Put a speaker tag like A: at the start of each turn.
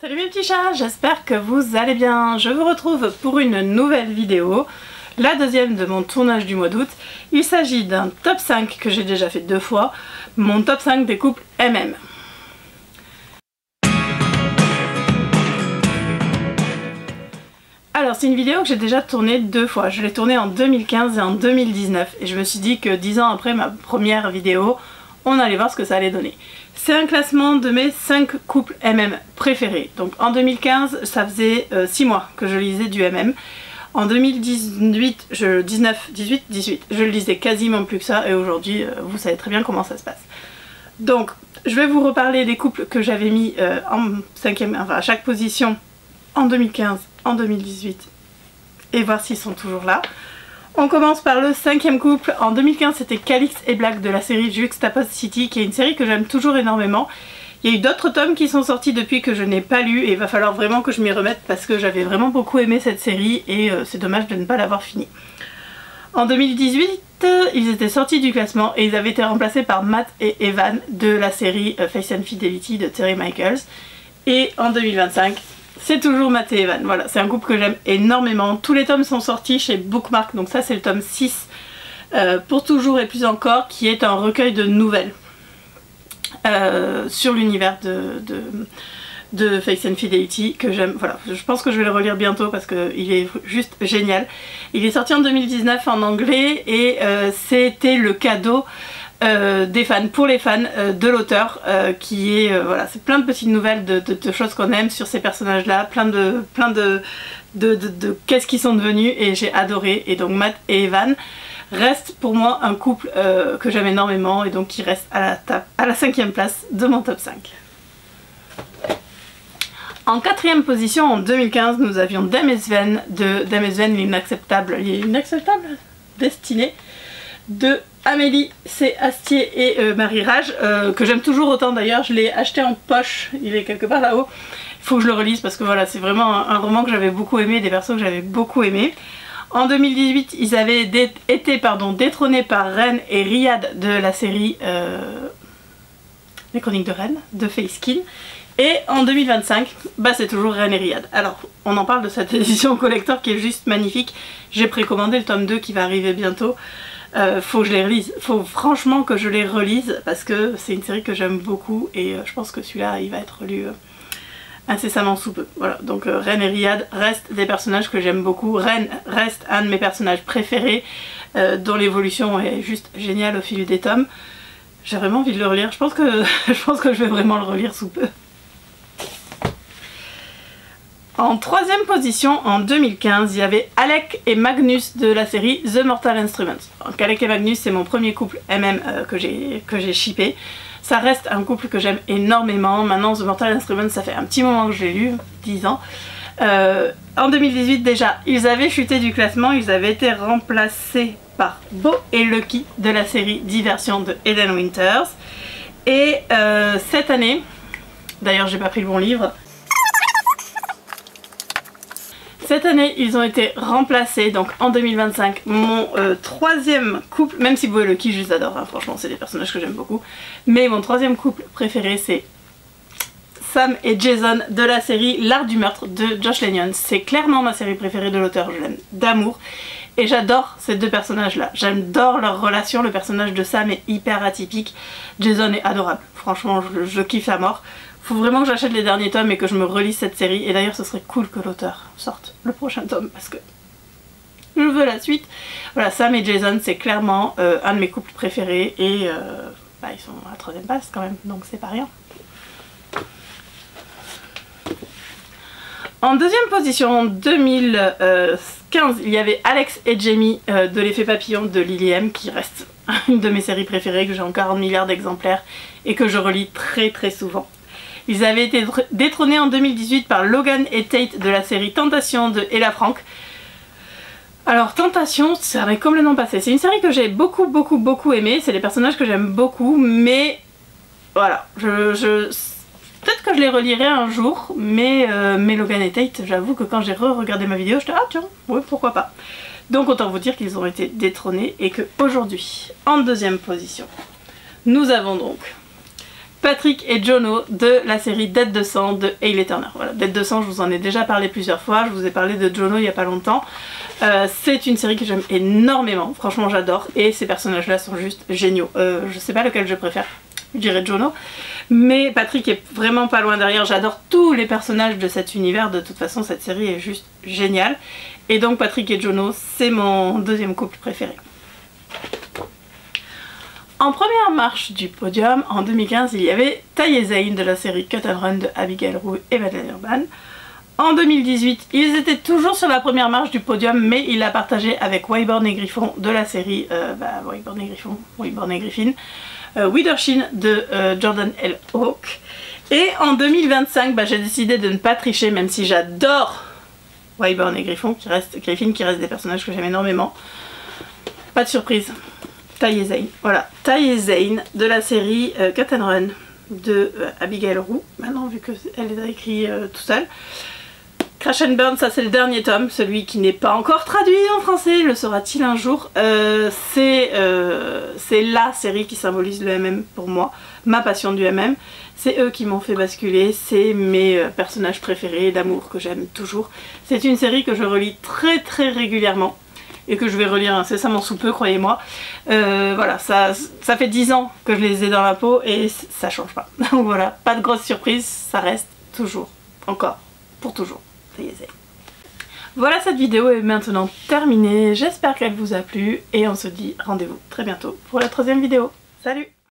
A: Salut mes petits chats, j'espère que vous allez bien. Je vous retrouve pour une nouvelle vidéo, la deuxième de mon tournage du mois d'août. Il s'agit d'un top 5 que j'ai déjà fait 2 fois, mon top 5 des couples MM. Alors c'est une vidéo que j'ai déjà tournée 2 fois, je l'ai tournée en 2015 et en 2019 et je me suis dit que 10 ans après ma première vidéo, on allait voir ce que ça allait donner. C'est un classement de mes 5 couples MM préférés. Donc en 2015, ça faisait 6 mois que je lisais du MM. En 2018, je le lisais quasiment plus que ça et aujourd'hui, vous savez très bien comment ça se passe. Donc je vais vous reparler des couples que j'avais mis en 5e, enfin à chaque position en 2015, en 2018 et voir s'ils sont toujours là. On commence par le 5e couple. En 2015 c'était Calix et Black de la série Juxtapoz City, qui est une série que j'aime toujours énormément. Il y a eu d'autres tomes qui sont sortis depuis que je n'ai pas lu et il va falloir vraiment que je m'y remette parce que j'avais vraiment beaucoup aimé cette série et c'est dommage de ne pas l'avoir fini. En 2018 ils étaient sortis du classement et ils avaient été remplacés par Matt et Evan de la série Face and Fidelity de Terry Michaels. Et en 2025 c'est toujours Matt et Evan. Voilà, c'est un couple que j'aime énormément. Tous les tomes sont sortis chez Bookmark, donc ça c'est le tome 6 pour toujours et plus encore, qui est un recueil de nouvelles sur l'univers de Face and Fidelity que j'aime. Voilà, je pense que je vais le relire bientôt parce qu'il est juste génial. Il est sorti en 2019 en anglais et c'était le cadeau des fans, pour les fans de l'auteur qui est, voilà, c'est plein de petites nouvelles de choses qu'on aime sur ces personnages là, plein de qu'est-ce qu'ils sont devenus et j'ai adoré. Et donc Matt et Evan restent pour moi un couple que j'aime énormément et donc qui reste à la 5e place de mon top 5. En 4e position en 2015 nous avions Dame et Sven de Dame et Sven l'inacceptable destinée de Amélie C. Astier et Marie Rage, que j'aime toujours autant d'ailleurs. Je l'ai acheté en poche, il est quelque part là-haut. Il faut que je le relise parce que voilà, c'est vraiment un roman que j'avais beaucoup aimé, des persos que j'avais beaucoup aimé. En 2018, ils avaient été détrônés par Ren et Riyad de la série Les Chroniques de Ren, de Fayskin. Et en 2025, bah c'est toujours Ren et Riyad. Alors, on en parle de cette édition collector qui est juste magnifique. J'ai précommandé le tome 2 qui va arriver bientôt. Faut que je les relise, faut franchement que je les relise parce que c'est une série que j'aime beaucoup et je pense que celui-là il va être lu incessamment sous peu. Voilà, donc Ren et Riyad restent des personnages que j'aime beaucoup. Ren reste un de mes personnages préférés dont l'évolution est juste géniale au fil des tomes. J'ai vraiment envie de le relire, je pense que je vais vraiment le relire sous peu. En 3e position, en 2015, il y avait Alec et Magnus de la série The Mortal Instruments. Donc Alec et Magnus, c'est mon premier couple MM que j'ai shippé. Ça reste un couple que j'aime énormément. Maintenant, The Mortal Instruments, ça fait un petit moment que je l'ai lu, 10 ans. En 2018 déjà, ils avaient chuté du classement, ils avaient été remplacés par Beau et Lucky de la série Diversion de Eden Winters. Et cette année, d'ailleurs j'ai pas pris le bon livre, cette année, ils ont été remplacés, donc en 2025, mon 3e couple, même si Beau et Lucky, je les adore, hein, franchement, c'est des personnages que j'aime beaucoup, mais mon 3e couple préféré, c'est Sam et Jason de la série L'Art du Meurtre de Josh Lanyon. C'est clairement ma série préférée de l'auteur, je l'aime d'amour, et j'adore ces deux personnages-là. J'adore leur relation, le personnage de Sam est hyper atypique, Jason est adorable, franchement, je kiffe à mort. Faut vraiment que j'achète les derniers tomes et que je me relise cette série. Et d'ailleurs ce serait cool que l'auteur sorte le prochain tome parce que je veux la suite. Voilà, Sam et Jason c'est clairement un de mes couples préférés et bah, ils sont à la 3e place quand même, donc c'est pas rien. En 2e position en 2015 il y avait Alex et Jamie de l'effet papillon de Lily M, qui reste une de mes séries préférées, que j'ai en 40 milliards d'exemplaires et que je relis très très souvent. Ils avaient été détrônés en 2018 par Logan et Tate de la série Tentation de Ella Frank. Alors Tentation, ça m'est complètement passé. C'est une série que j'ai beaucoup aimée, c'est des personnages que j'aime beaucoup, mais voilà, peut-être que je les relirai un jour, mais Logan et Tate, j'avoue que quand j'ai re-regardé ma vidéo, j'étais ah tiens, ouais pourquoi pas. Donc autant vous dire qu'ils ont été détrônés et qu'aujourd'hui, en 2e position, nous avons donc Patrick et Jono de la série Dead de sang de Hayley Turner. Voilà, Dead de sang, je vous en ai déjà parlé plusieurs fois, je vous ai parlé de Jono il n'y a pas longtemps. C'est une série que j'aime énormément, franchement j'adore, et ces personnages-là sont juste géniaux. Je sais pas lequel je préfère, je dirais Jono, mais Patrick est vraiment pas loin derrière. J'adore tous les personnages de cet univers, de toute façon cette série est juste géniale. Et donc Patrick et Jono, c'est mon deuxième couple préféré. En première marche du podium, en 2015, il y avait Ty et Zane de la série Cut and Run de Abigail Roux et Madeleine Urban. En 2018, ils étaient toujours sur la première marche du podium, mais il l'a partagé avec Wayborn et Griffon de la série Wayborn et Griffin, Withershin de Jordan L. Hawke. Et en 2025, j'ai décidé de ne pas tricher, même si j'adore Wayborn et Griffin qui restent des personnages que j'aime énormément. Pas de surprise. Ty et Zane, voilà, Ty et Zane de la série Cut and Run de Abigail Roux, maintenant vu qu'elle les a écrits tout seule. Crash and Burn, ça c'est le dernier tome, celui qui n'est pas encore traduit en français, le sera-t-il un jour. C'est la série qui symbolise le MM pour moi, ma passion du MM. C'est eux qui m'ont fait basculer, c'est mes personnages préférés d'amour que j'aime toujours. C'est une série que je relis très régulièrement. Et que je vais relire incessamment sous peu, croyez-moi. Voilà, ça fait 10 ans que je les ai dans la peau et ça change pas. Donc voilà, pas de grosse surprise, ça reste toujours, encore, pour toujours. Ça y est. Voilà, cette vidéo est maintenant terminée, j'espère qu'elle vous a plu et on se dit rendez-vous très bientôt pour la 3e vidéo. Salut!